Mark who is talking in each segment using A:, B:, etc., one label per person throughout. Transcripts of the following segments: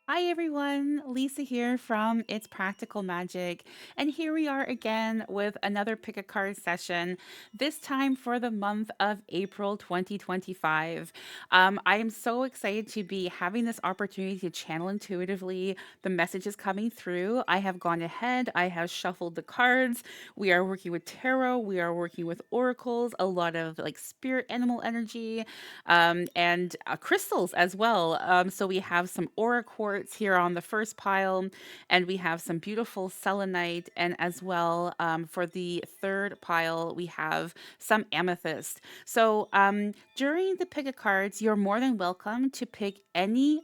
A: Hi everyone, Lisa here from It's Practical Magic, and here we are again with another pick a card session, this time for the month of April 2025. I am so excited to be having this opportunity to channel intuitively the messages coming through. I have gone ahead, I have shuffled the cards. We are working with tarot, we are working with oracles, a lot of like spirit animal energy, and crystals as well. So we have some aura quartz here on the first pile, and we have some beautiful selenite, and as well for the third pile we have some amethyst. So during the pick a cards, you're more than welcome to pick any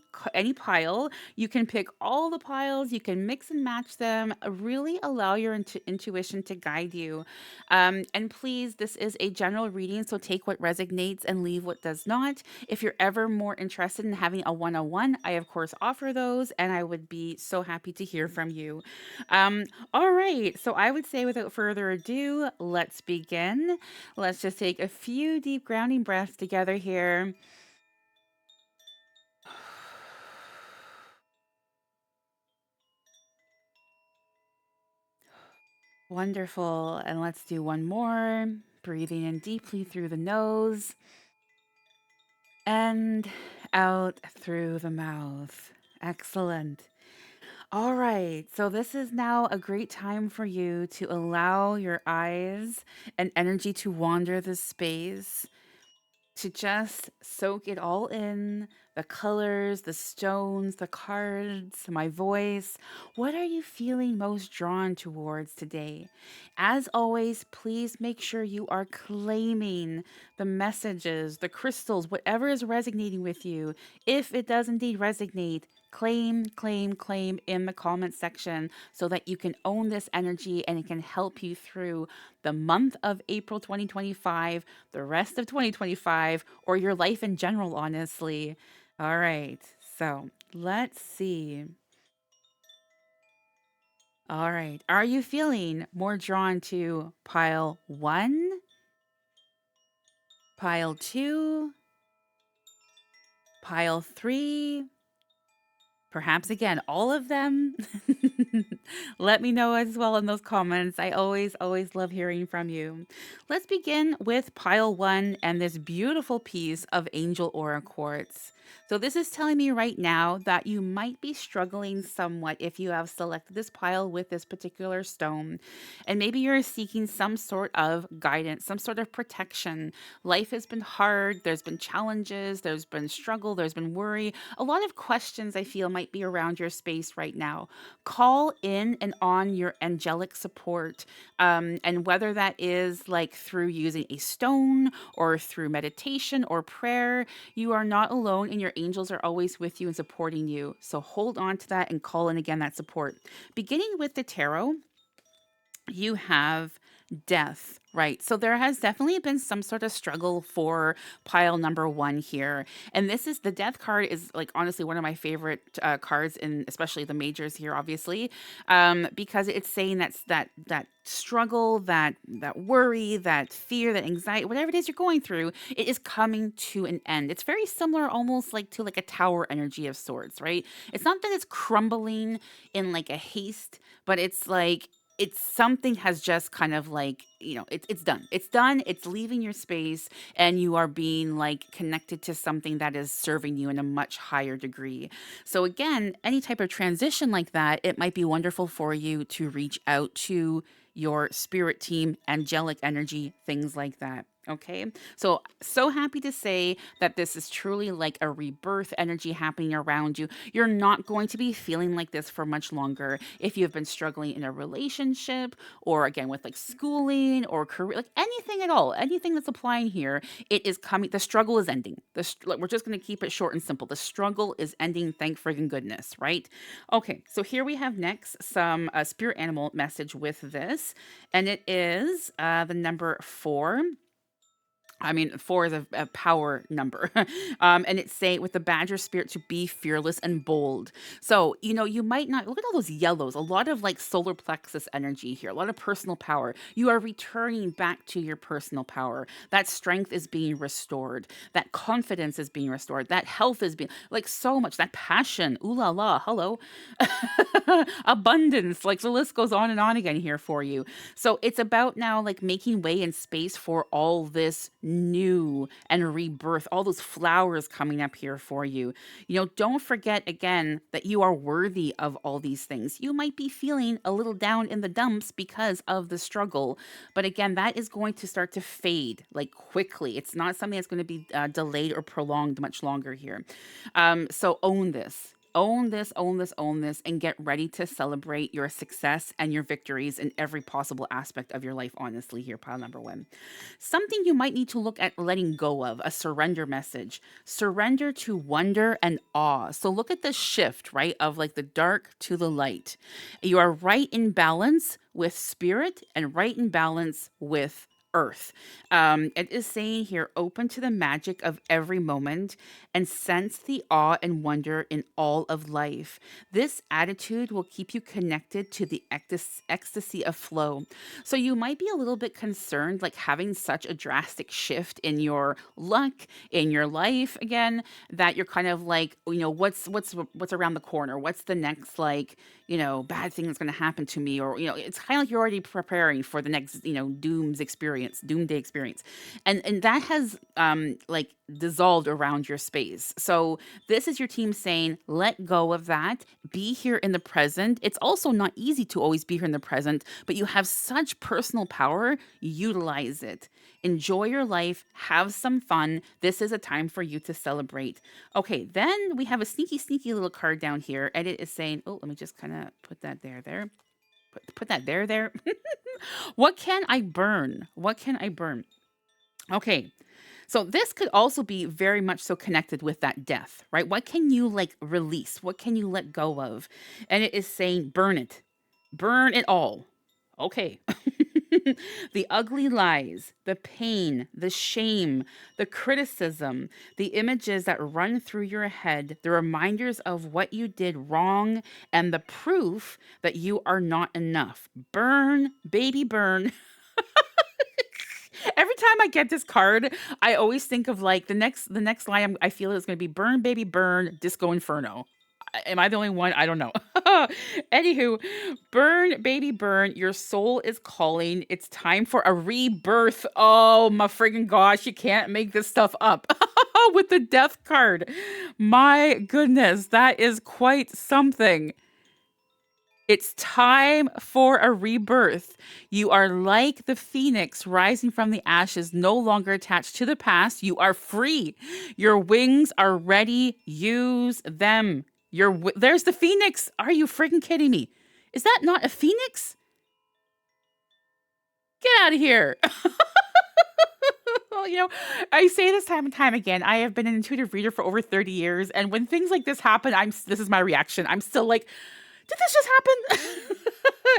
A: pile. You can pick all the piles. You can mix and match them. Really allow your intuition to guide you. And please, this is a general reading, so take what resonates and leave what does not. If you're ever more interested in having a one on one, I of course offer those, and I would be so happy to hear from you. Um, all right, so I would say without further ado, let's begin. Let's just take a few deep grounding breaths together here. Wonderful. And let's do one more. Breathing in deeply through the nose and out through the mouth. Excellent. All right. So, this is now a great time for you to allow your eyes and energy to wander the space, to just soak it all in, the colors, the stones, the cards, my voice. What are you feeling most drawn towards today? As always, please make sure you are claiming the messages, the crystals, whatever is resonating with you. If it does indeed resonate, claim, claim, claim in the comment section so that you can own this energy and it can help you through the month of April 2025, the rest of 2025, or your life in general, honestly. All right, so let's see. All right, are you feeling more drawn to pile one, pile two, pile three? Perhaps again, all of them. Let me know as well in those comments. I always love hearing from you. Let's begin with pile one and this beautiful piece of Angel Aura Quartz. So, this is telling me right now that you might be struggling somewhat if you have selected this pile with this particular stone. And maybe you're seeking some sort of guidance, some sort of protection. Life has been hard, there's been challenges, there's been struggle, there's been worry, a lot of questions I feel might be around your space right now. Call in and on your angelic support. And whether that is like through using a stone or through meditation or prayer, you are not alone and your angels are always with you and supporting you. So hold on to that and call in again that support. Beginning with the tarot, you have death, right? So there has definitely been some sort of struggle for pile number one here. And this is the death card is like honestly one of my favorite cards in especially the majors here, obviously, because it's saying that struggle, that worry, that fear, that anxiety, whatever it is you're going through, it is coming to an end. It's very similar almost like to like a tower energy of sorts, right? It's not that it's crumbling in like a haste, but it's like it's something has just kind of like it's done, it's leaving your space, and you are being like connected to something that is serving you in a much higher degree. So again, any type of transition like that, it might be wonderful for you to reach out to your spirit team, angelic energy, things like that. Okay, so happy to say that this is truly like a rebirth energy happening around you. You're not going to be feeling like this for much longer. If you've been struggling in a relationship, or again with like schooling or career, like anything at all, anything that's applying here, it is coming. The struggle is ending. Like, we're just going to keep it short and simple. The struggle is ending. Thank friggin' goodness, right? Okay, so here we have next some spirit animal message with this, and it is the number four. I mean, 4 is a power number. And it's saying with the badger spirit to be fearless and bold. So, you might not look at all those yellows, a lot of like solar plexus energy here, a lot of personal power. You are returning back to your personal power. That strength is being restored. That confidence is being restored. That health is being like so much. That passion, ooh la la, hello. Abundance, like the list goes on and on again here for you. So it's about now like making way and space for all this new and rebirth, all those flowers coming up here for you. Don't forget again that you are worthy of all these things. You might be feeling a little down in the dumps because of the struggle, but again, that is going to start to fade like quickly. It's not something that's going to be delayed or prolonged much longer here. So own this. Own this, own this, own this, and get ready to celebrate your success and your victories in every possible aspect of your life, honestly, here, pile number one. Something you might need to look at letting go of, a surrender message. Surrender to wonder and awe. So look at the shift, right, of like the dark to the light. You are right in balance with spirit and right in balance with earth. It is saying here, open to the magic of every moment and sense the awe and wonder in all of life. This attitude will keep you connected to the ecstasy of flow. So you might be a little bit concerned, like having such a drastic shift in your luck, in your life again, that you're kind of like, what's around the corner? What's the next like, bad thing that's going to happen to me? Or, it's kind of like you're already preparing for the next, doomsday experience. And that has like dissolved around your space. So this is your team saying, let go of that, be here in the present. It's also not easy to always be here in the present, but you have such personal power, utilize it. Enjoy your life, have some fun. This is a time for you to celebrate. Okay, then we have a sneaky, sneaky little card down here, and it is saying, oh, let me just kind of put that there. Put that there. What can I burn? What can I burn? Okay. So this could also be very much so connected with that death, right? What can you like release? What can you let go of? And it is saying burn it. Burn it all. Okay. The ugly lies, the pain, the shame, the criticism, the images that run through your head, the reminders of what you did wrong, and the proof that you are not enough. Burn, baby, burn. Every time I get this card, I always think of like the next line I feel is going to be burn, baby, burn, disco inferno. Am I the only one? I don't know. Anywho, burn, baby, burn. Your soul is calling. It's time for a rebirth. Oh my friggin' gosh, you can't make this stuff up. With the death card. My goodness, that is quite something. It's time for a rebirth. You are like the phoenix rising from the ashes, no longer attached to the past. You are free. Your wings are ready. Use them. There's the phoenix. Are you freaking kidding me? Is that not a phoenix? Get out of here. Well, I say this time and time again. I have been an intuitive reader for over 30 years, and when things like this happen, this is my reaction. I'm still like, did this just happen?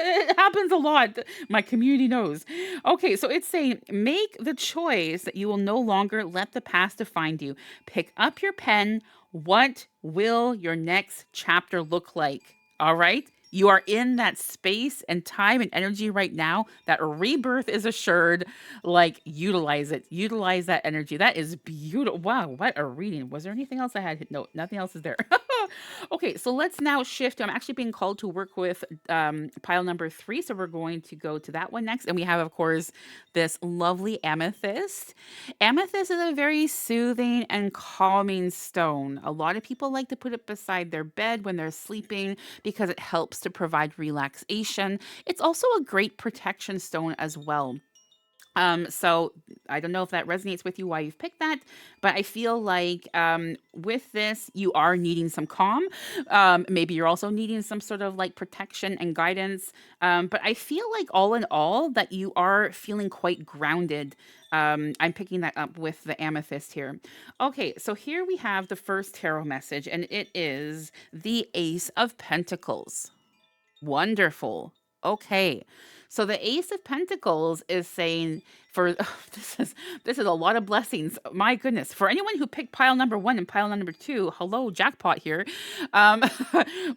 A: It happens a lot. My community knows. Okay, so it's saying make the choice that you will no longer let the past define you. Pick up your pen. What will your next chapter look like? All right. You are in that space and time and energy right now. That rebirth is assured. Like, utilize it. Utilize that energy. That is beautiful. Wow, what a reading. Was there anything else I had? No, nothing else is there. Okay, so let's now shift. I'm actually being called to work with pile number 3, so we're going to go to that one next. And we have, of course, this lovely amethyst. Amethyst is a very soothing and calming stone. A lot of people like to put it beside their bed when they're sleeping because it helps to provide relaxation. It's also a great protection stone as well. So I don't know if that resonates with you, why you've picked that, but I feel like with this, you are needing some calm. Maybe you're also needing some sort of like protection and guidance. But I feel like all in all that you are feeling quite grounded. I'm picking that up with the amethyst here. Okay, so here we have the first tarot message, and it is the Ace of Pentacles. Wonderful. Okay. So the Ace of Pentacles is saying for this is a lot of blessings. My goodness. For anyone who picked pile number 1 and pile number 2, hello, jackpot here. Um,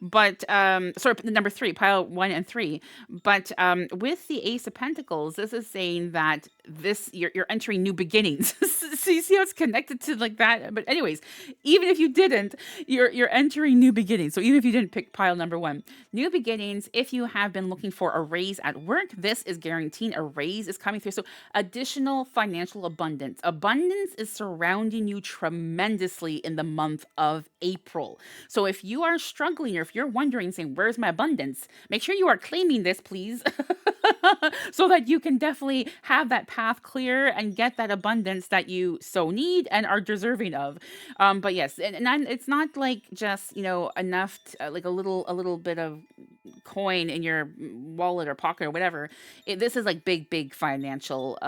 A: but sorry, number 3, pile 1 and 3. But with the Ace of Pentacles, this is saying that you're entering new beginnings. So you see how it's connected to like that. But anyways, even if you didn't, you're entering new beginnings. So even if you didn't pick pile number 1, new beginnings. If you have been looking for a raise at work, this is guaranteeing a raise is coming through. So additional financial abundance. Abundance is surrounding you tremendously in the month of April. So if you are struggling or if you're wondering, saying, where's my abundance? Make sure you are claiming this, please. So that you can definitely have that path clear and get that abundance that you so need and are deserving of. But yes, it's not like just enough like a little bit of coin in your wallet or pocket or whatever. This is like big financial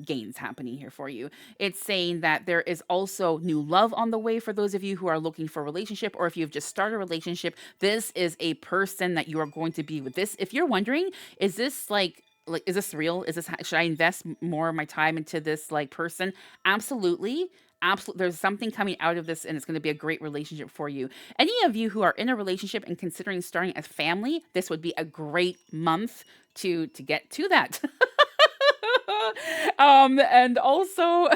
A: gains happening here for you. It's saying that there is also new love on the way for those of you who are looking for a relationship, or if you've just started a relationship, this is a person that you are going to be with. This, if you're wondering, is this like is this real? Is this, should I invest more of my time into this like person? Absolutely. Absolutely, there's something coming out of this, and it's going to be a great relationship for you. Any of you who are in a relationship and considering starting a family, this would be a great month to get to that. And also,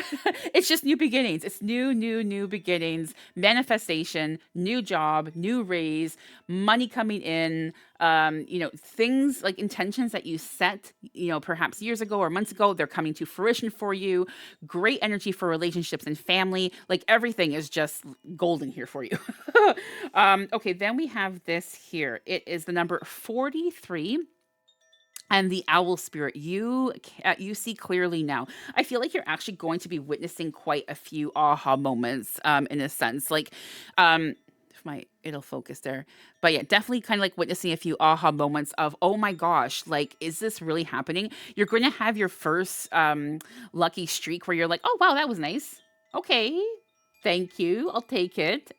A: it's just new beginnings. It's new beginnings, manifestation, new job, new raise, money coming in. Things like intentions that you set, perhaps years ago or months ago, they're coming to fruition for you. Great energy for relationships and family. Like everything is just golden here for you. Okay, then we have this here. It is the number 43 and the owl spirit. You see clearly now. I feel like you're actually going to be witnessing quite a few aha moments, in a sense. Like, if it'll focus there. But yeah, definitely kind of like witnessing a few aha moments of, oh my gosh, like, is this really happening? You're going to have your first lucky streak where you're like, oh wow, that was nice. Okay. Thank you. I'll take it,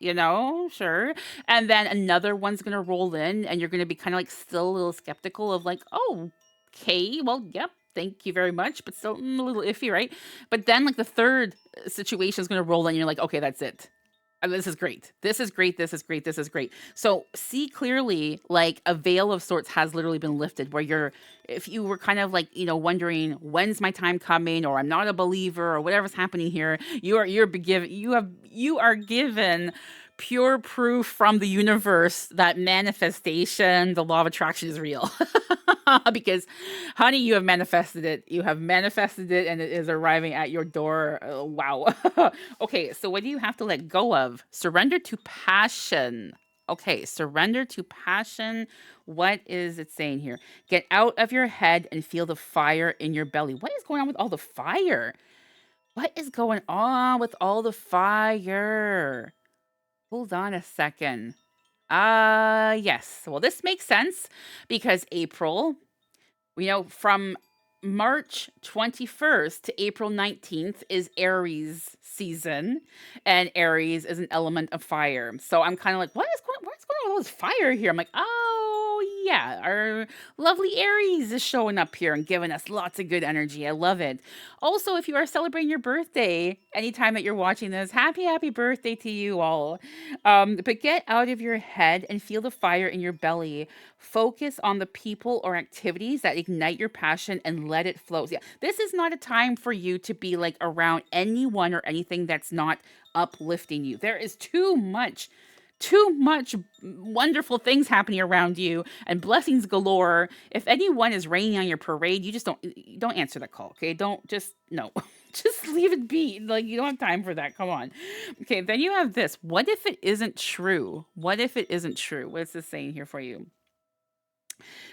A: sure. And then another one's going to roll in, and you're going to be kind of like still a little skeptical of like, oh, okay, well, yep, thank you very much, but still a little iffy, right? But then like the third situation is going to roll in, and you're like, okay, that's it. This is great. This is great. This is great. This is great. So see clearly, like a veil of sorts has literally been lifted where if you were kind of like, wondering when's my time coming, or I'm not a believer, or whatever's happening here, you are given pure proof from the universe that manifestation, the law of attraction is real. Because, honey, you have manifested it. You have manifested it, and it is arriving at your door. Wow. Okay, so what do you have to let go of? Surrender to passion. Okay, surrender to passion. What is it saying here? Get out of your head and feel the fire in your belly. What is going on with all the fire? What is going on with all the fire? Hold on a second. Yes. Well, this makes sense because April, from March 21st to April 19th is Aries season, and Aries is an element of fire. So I'm kind of like, what's going on with all this fire here? I'm like, oh yeah, our lovely Aries is showing up here and giving us lots of good energy. I love it. Also, if you are celebrating your birthday, anytime that you're watching this, happy birthday to you all. But get out of your head and feel the fire in your belly. Focus on the people or activities that ignite your passion and let it flow. Yeah, this is not a time for you to be like around anyone or anything that's not uplifting you. There is too much wonderful things happening around you and blessings galore. If anyone is raining on your parade, you just don't answer that call, okay? Don't just no. Just leave it be. Like, you don't have time for that. Come on. Okay, then you have this. What if it isn't true? What if it isn't true? What's this saying here for you?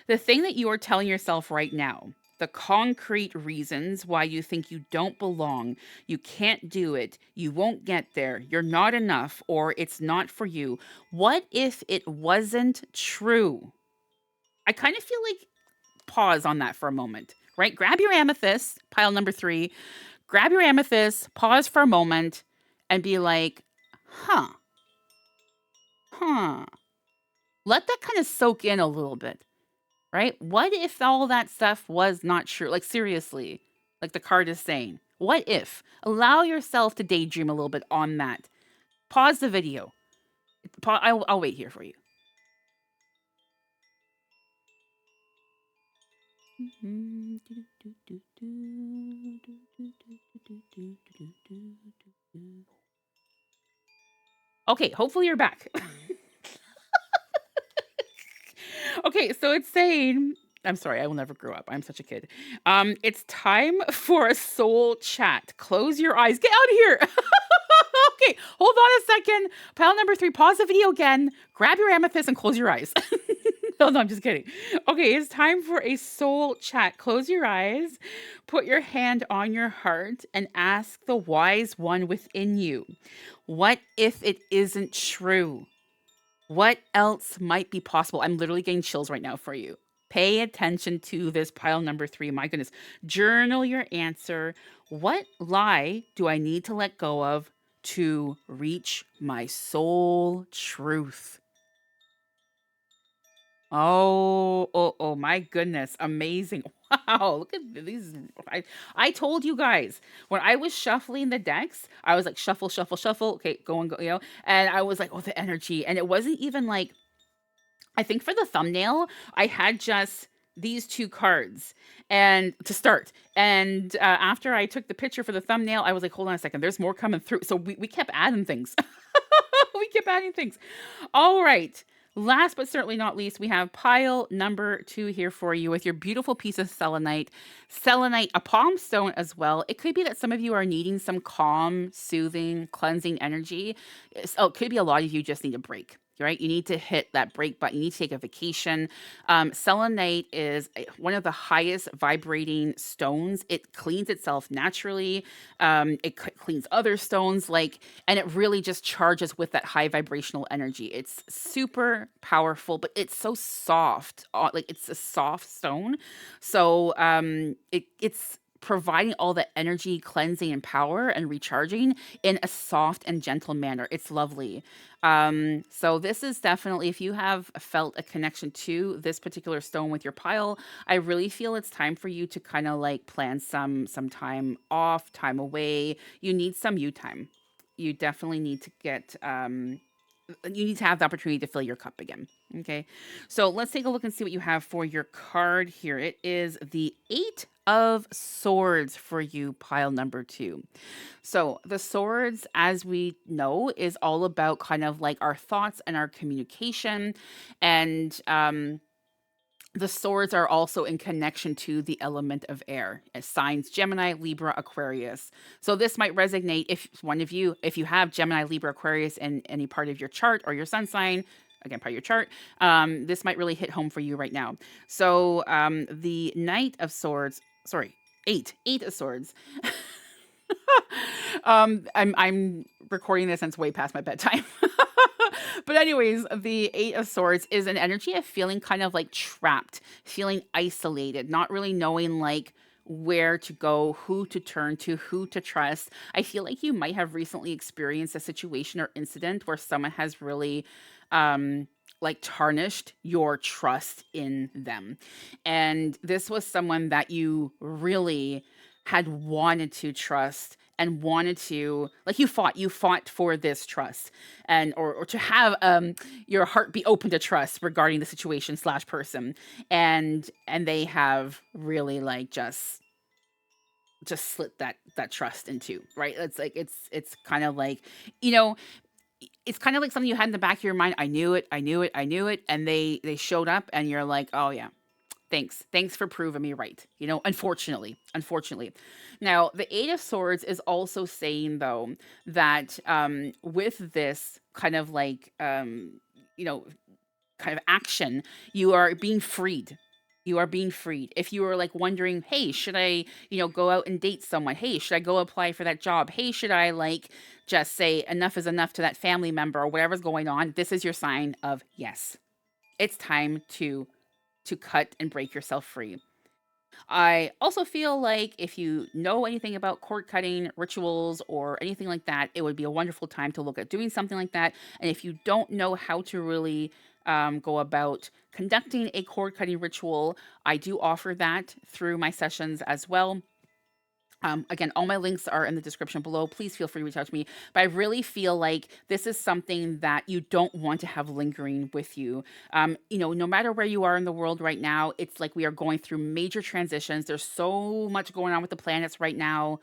A: The thing that you are telling yourself right now, the concrete reasons why you think you don't belong, you can't do it, you won't get there, you're not enough, or it's not for you. What if it wasn't true? I kind of feel like pause on that for a moment, right? Grab your amethyst, pile number 3, grab your amethyst, pause for a moment, and be like, huh, huh. Let that kind of soak in a little bit. right? What if all that stuff was not true? Like, seriously, like the card is saying, what if? Allow yourself to daydream a little bit on that. Pause the video. I'll wait here for you. Okay, hopefully you're back. Okay, so it's saying, I'm sorry, I will never grow up. I'm such a kid. It's time for a soul chat. Close your eyes. Get out of here. Okay, hold on a second. Pile number 3, pause the video again. Grab your amethyst and close your eyes. No, I'm just kidding. Okay, it's time for a soul chat. Close your eyes, put your hand on your heart, and ask the wise one within you, what if it isn't true? What else might be possible? I'm literally getting chills right now for you. Pay attention to this pile number 3. My goodness. Journal your answer. What lie do I need to let go of to reach my soul truth? Oh, my goodness. Amazing. Wow, look at these. I told you guys when I was shuffling the decks, I was like, shuffle, shuffle, shuffle. Okay, go and go, and I was like, oh, the energy. And it wasn't even like, I think for the thumbnail, I had just these 2 cards and to start. And after I took the picture for the thumbnail, I was like, hold on a second, there's more coming through. So we kept adding things. We kept adding things. All right. Last but certainly not least, we have pile number 2 here for you with your beautiful piece of selenite. Selenite, a palm stone as well. It could be that some of you are needing some calm, soothing, cleansing energy. It could be a lot of you just need a break. Right? You need to hit that break button. You need to take a vacation. Selenite is one of the highest vibrating stones. It cleans itself naturally. It cleans other stones, and it really just charges with that high vibrational energy. It's super powerful, but it's so soft. Like it's a soft stone, so it's providing all the energy, cleansing, and power and recharging in a soft and gentle manner. It's lovely. So this is definitely, if you have felt a connection to this particular stone with your pile, I really feel it's time for you to kind of like plan some time off, time away. You need some you time. You definitely need to get you need to have the opportunity to fill your cup again. Okay. So let's take a look and see what you have for your card here. It is the 8 of Swords for you, pile number 2. So the swords, as we know, is all about kind of like our thoughts and our communication. And the swords are also in connection to the element of air, as signs Gemini, Libra, Aquarius. So this might resonate if one of you, if you have Gemini, Libra, Aquarius in any part of your chart or your sun sign, again, part of your chart, this might really hit home for you right now. So the Knight of Swords, sorry, eight of Swords. I'm recording this and it's way past my bedtime. But anyways, the 8 of Swords is an energy of feeling kind of like trapped, feeling isolated, not really knowing like where to go, who to turn to, who to trust. I feel like you might have recently experienced a situation or incident where someone has really like tarnished your trust in them. And this was someone that you really had wanted to trust and wanted to, like, you fought for this trust and or to have your heart be open to trust regarding the situation slash person, and they have really like just slit that trust in two, right? It's like it's kind of like, you know it's kind of like something you had in the back of your mind. I knew it, I knew it, and they showed up and you're like, oh yeah, thanks for proving me right, unfortunately. Now the 8 of Swords is also saying though that with this kind of like you know kind of action, you are being freed. You are being freed. If you are like wondering, hey, should I, go out and date someone? Hey, should I go apply for that job? Hey, should I like just say enough is enough to that family member or whatever's going on? This is your sign of yes. It's time to cut and break yourself free. I also feel like if you know anything about cord cutting rituals or anything like that, it would be a wonderful time to look at doing something like that. And if you don't know how to really go about conducting a cord cutting ritual. I do offer that through my sessions as well. Again, all my links are in the description below. Please feel free to reach out to me. But I really feel like this is something that you don't want to have lingering with you. No matter where you are in the world right now, it's like we are going through major transitions. There's so much going on with the planets right now.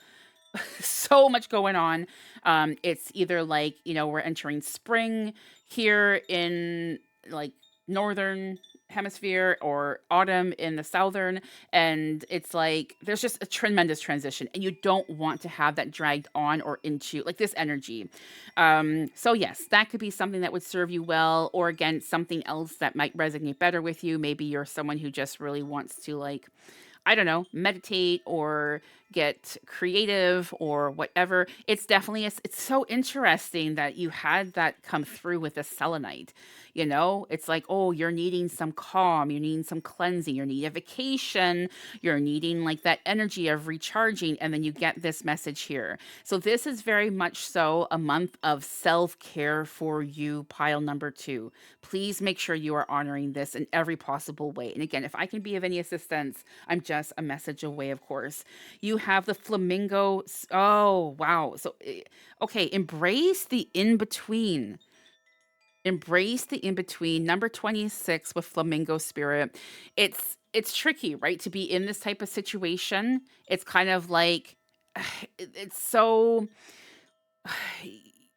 A: So much going on. It's either like, we're entering spring here in like northern hemisphere or autumn in the southern, and it's like there's just a tremendous transition and you don't want to have that dragged on or into like this energy. So yes, that could be something that would serve you well, or again something else that might resonate better with you. Maybe you're someone who just really wants to, like, I don't know, meditate or get creative or whatever. It's definitely it's so interesting that you had that come through with the selenite. It's like, oh, you're needing some calm, you're needing some cleansing, you're needing a vacation, you're needing like that energy of recharging, and then you get this message here. So this is very much so a month of self-care for you, pile number 2. Please make sure you are honoring this in every possible way. And again, if I can be of any assistance, I'm just a message away, of course. You have the flamingo. Oh, wow. So, okay, embrace the in between. Embrace the in between. Number 26 with flamingo spirit. It's tricky, right? To be in this type of situation. It's kind of like it's so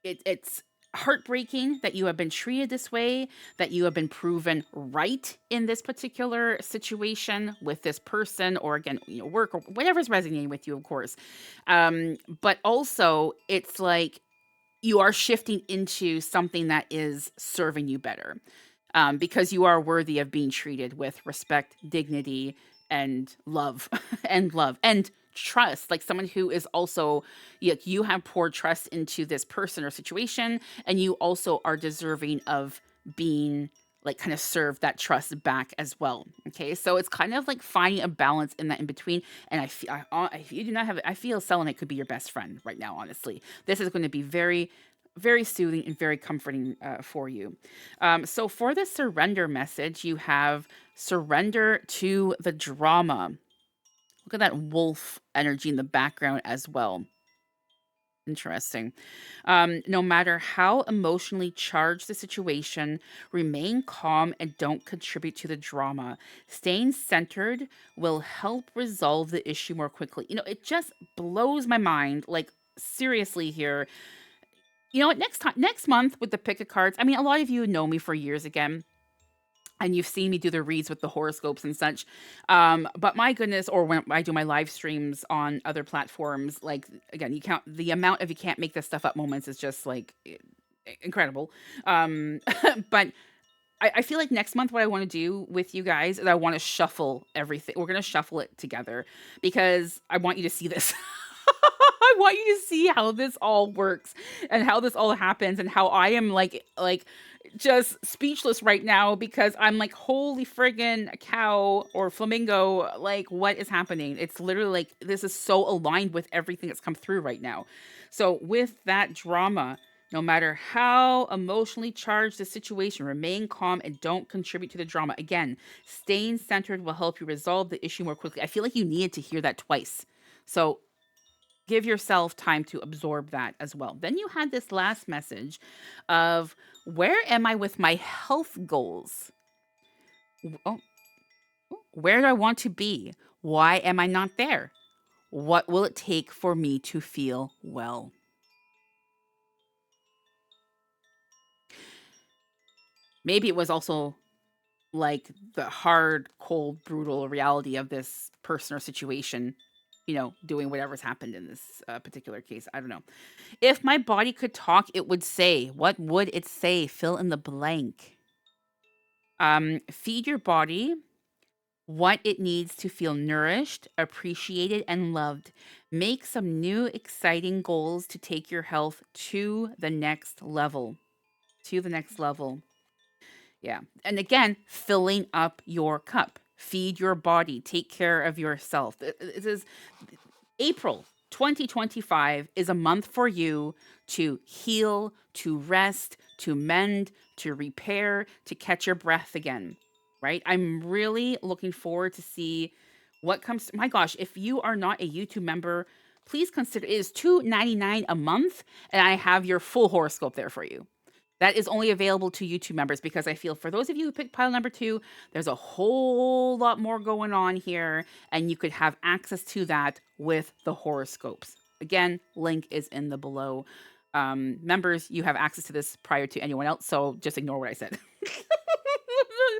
A: it's heartbreaking that you have been treated this way, that you have been proven right in this particular situation with this person, or again, work or whatever's resonating with you, of course. But also, it's like you are shifting into something that is serving you better, because you are worthy of being treated with respect, dignity, and love, and love, and trust. Like someone who is also, you have poured trust into this person or situation, and you also are deserving of being like kind of serve that trust back as well. Okay, so it's kind of like finding a balance in that in between. And I feel, if you do not have it, I feel selenite could be your best friend right now. Honestly, this is going to be very, very soothing and very comforting for you. So for the surrender message, you have surrender to the drama. Look at that wolf energy in the background as well. Interesting. No matter how emotionally charged the situation, remain calm and don't contribute to the drama. Staying centered will help resolve the issue more quickly. It just blows my mind. Like, seriously, here. You know what? Next month with the pick of cards, I mean, a lot of you know me for years again, and you've seen me do the reads with the horoscopes and such. But my goodness, or when I do my live streams on other platforms, like again, you count the amount of you can't make this stuff up moments is just like incredible. But I feel like next month, what I want to do with you guys is I want to shuffle everything. We're gonna shuffle it together because I want you to see this. I want you to see how this all works and how this all happens and how I am like just speechless right now because I'm like, holy friggin' cow or flamingo, like what is happening? It's literally like this is so aligned with everything that's come through right now. So with that drama, no matter how emotionally charged the situation, remain calm and don't contribute to the drama. Again, staying centered will help you resolve the issue more quickly. I feel like you needed to hear that twice. So give yourself time to absorb that as well. Then you had this last message of where am I with my health goals? Oh, where do I want to be? Why am I not there? What will it take for me to feel well? Maybe it was also like the hard, cold, brutal reality of this person or situation, doing whatever's happened in this particular case. I don't know. If my body could talk, it would say, what would it say? Fill in the blank. Feed your body what it needs to feel nourished, appreciated, and loved. Make some new, exciting goals to take your health to the next level. To the next level. Yeah. And again, filling up your cup. Feed your body. Take care of yourself. This is April 2025 is a month for you to heal, to rest, to mend, to repair, to catch your breath again, right? I'm really looking forward to see what comes. My gosh, if you are not a YouTube member, please consider it is $2.99 a month, and I have your full horoscope there for you. That is only available to YouTube members because I feel for those of you who picked pile number two, there's a whole lot more going on here, and you could have access to that with the horoscopes. Again, link is in the below. Members, you have access to this prior to anyone else, so just ignore what I said.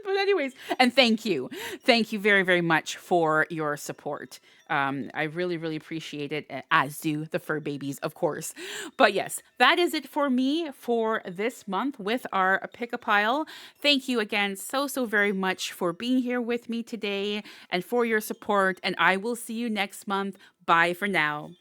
A: But anyways, and thank you. Thank you very, very much for your support. I really, really appreciate it, as do the fur babies, of course. But yes, that is it for me for this month with our Pick a Pile. Thank you again so, so very much for being here with me today and for your support. And I will see you next month. Bye for now.